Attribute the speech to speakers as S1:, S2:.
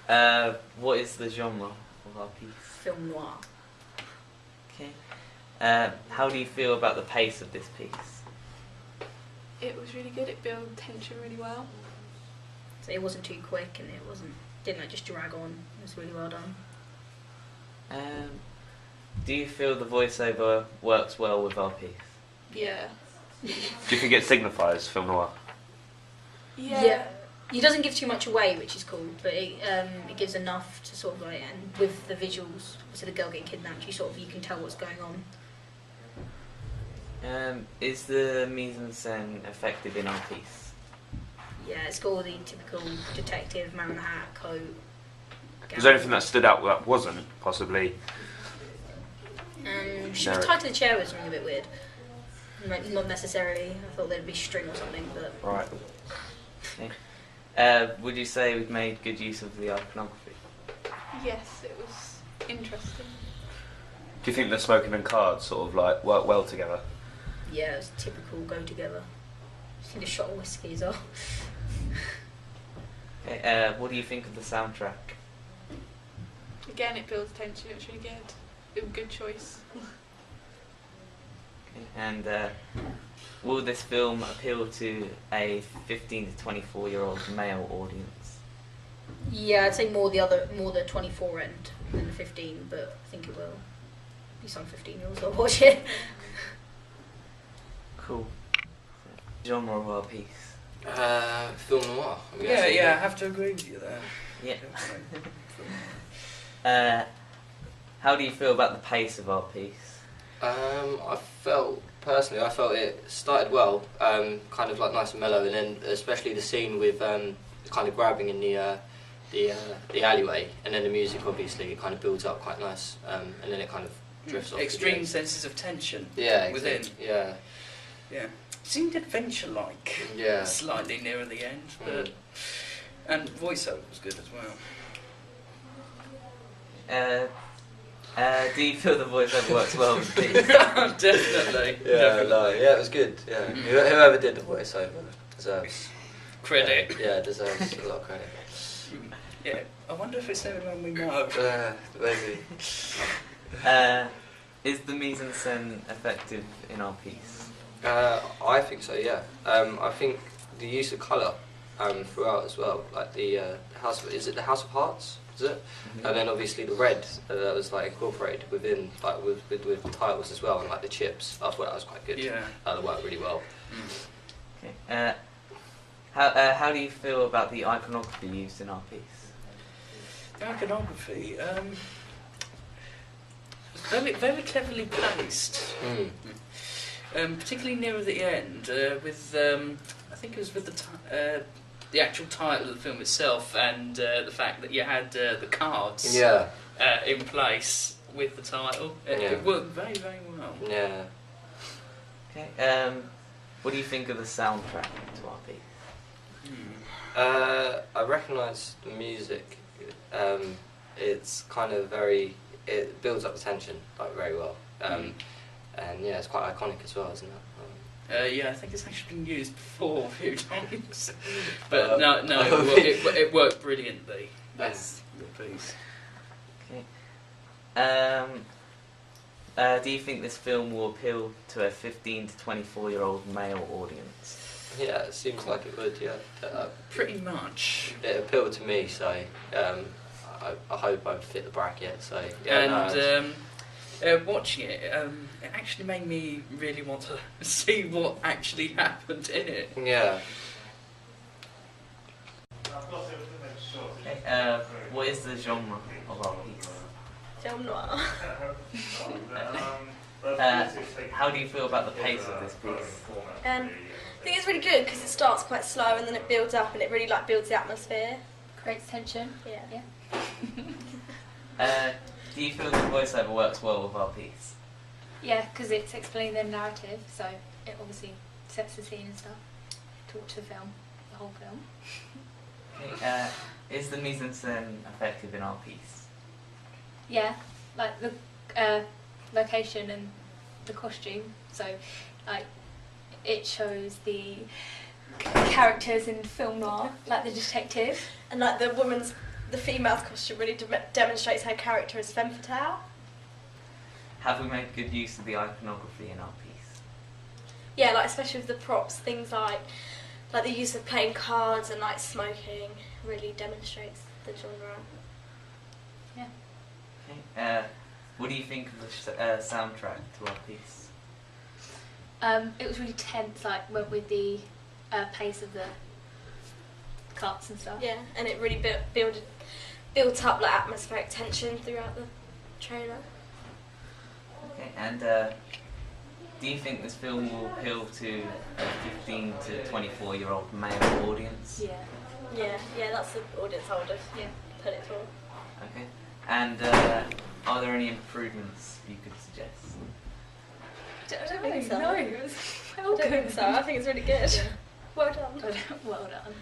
S1: What is the genre of our piece?
S2: Film noir.
S1: Okay. How do you feel about the pace of this piece?
S3: It was really good. It built tension really well.
S2: So it wasn't too quick and didn't just drag on. It was really well done.
S1: Do you feel the voiceover works well with our piece?
S3: Yeah.
S4: Do you think it signifies film noir?
S3: Yeah.
S2: He doesn't give too much away, which is cool, but it gives enough to sort of like, and with the visuals, so the girl getting kidnapped, you can tell what's going on.
S1: Is the mise-en-scène effective in our piece?
S2: Yeah, it's got all the typical detective, man in the hat, coat.
S4: Was there anything that stood out that wasn't, possibly?
S2: She was tied to the chair with something a bit weird. Not necessarily. I thought there'd be string or something, but...
S4: Right.
S1: Okay. Would you say we've made good use of the iconography?
S3: Yes, it was interesting.
S4: Do you think the smoking and cards sort of like work well together?
S2: Yeah, it's typical go together. Just need a shot of whiskey as well.
S1: Okay. What do you think of the soundtrack?
S3: Again, it builds tension. It was really good. It was a good choice.
S1: Okay. And will this film appeal to a 15 to 24-year-old male audience?
S2: Yeah, I'd say more the 24 end than the 15, but I think it will. Be some 15-year-olds that'll watch it.
S1: Cool. Genre of our piece?
S5: Film noir. I'm
S6: Yeah,
S5: guessing.
S6: I have to agree with you there.
S1: Yeah. How do you feel about the pace of our piece?
S5: I felt it started well, kind of like nice and mellow, and then especially the scene with kind of grabbing in the alleyway, and then the music obviously it kind of builds up quite nice, and then it kind of drifts off.
S6: Extreme senses of tension.
S5: Yeah,
S6: within.
S5: Yeah.
S6: Yeah. Seemed adventure-like.
S5: Yeah.
S6: Slightly nearer the end, but and voiceover was good as well.
S1: Do you feel the voiceover works well with the piece?
S6: Definitely.
S5: Yeah, it was good. Yeah, whoever did the voiceover deserves
S6: credit.
S5: Deserves a lot of credit.
S6: Yeah, I wonder if it's anyone we know.
S5: Maybe.
S1: Is the mise-en-scène effective in our piece?
S5: I think so. Yeah. I think the use of colour throughout as well, like the House of, is it the House of Hearts? Is it? Mm-hmm. And then obviously the red that was like incorporated within, like with the titles as well, and like the chips. I thought that was quite good.
S6: Yeah.
S5: That worked really well.
S1: Okay. How do you feel about the iconography used in our piece?
S6: The iconography, very, very cleverly placed. Particularly near the end, with I think it was with the actual title of the film itself, and the fact that you had the cards in place with the title. It worked very, very well.
S5: Yeah.
S1: Okay. What do you think of the soundtrack to our piece?
S5: I recognise the music. It's kind of it builds up the tension like very well. And yeah, it's quite iconic as well, isn't it?
S6: Yeah, I think it's actually been used before a few times. But no, it worked brilliantly. That's the piece.
S1: Okay. Do you think this film will appeal to a 15 to 24-year-old male audience?
S5: Yeah, it seems like it would, yeah.
S6: Pretty much.
S5: It appealed to me, so I hope I fit the bracket, so...
S6: Yeah, and watching it, it actually made me really want to see what actually happened in it.
S5: Yeah.
S1: Okay, what is the genre of our piece?
S7: Film noir.
S1: How do you feel about the pace of this piece?
S7: I think it's really good because it starts quite slow and then it builds up and it really builds the atmosphere.
S8: Creates tension.
S7: Yeah.
S1: Do you feel the voiceover works well with our piece?
S8: Yeah, because it's explaining the narrative, so it obviously sets the scene and stuff. To watch the film, the whole film.
S1: Okay, is the mise-en-scène effective in our piece?
S8: Yeah, like the location and the costume, so like it shows the characters in film noir, like the detective.
S7: And like the woman's the female's costume really demonstrates her character as femme fatale.
S1: Have we made good use of the iconography in our piece?
S7: Yeah, like especially with the props, things like the use of playing cards and like smoking really demonstrates the genre.
S1: Okay. What do you think of the soundtrack to our piece?
S8: It was really tense, like went with the pace of the cuts and stuff.
S7: Yeah, and it really built up like atmospheric tension throughout the trailer.
S1: Okay. And do you think this film will appeal to a 15 to 24-year-old male audience?
S8: Yeah.
S7: Yeah, that's the audience I would have put it for.
S1: Okay. And are there any improvements you could suggest?
S7: I don't think so.
S8: No, it was well
S7: I don't think so. I think it's really good.
S8: Yeah.
S7: Well done.
S8: Well done.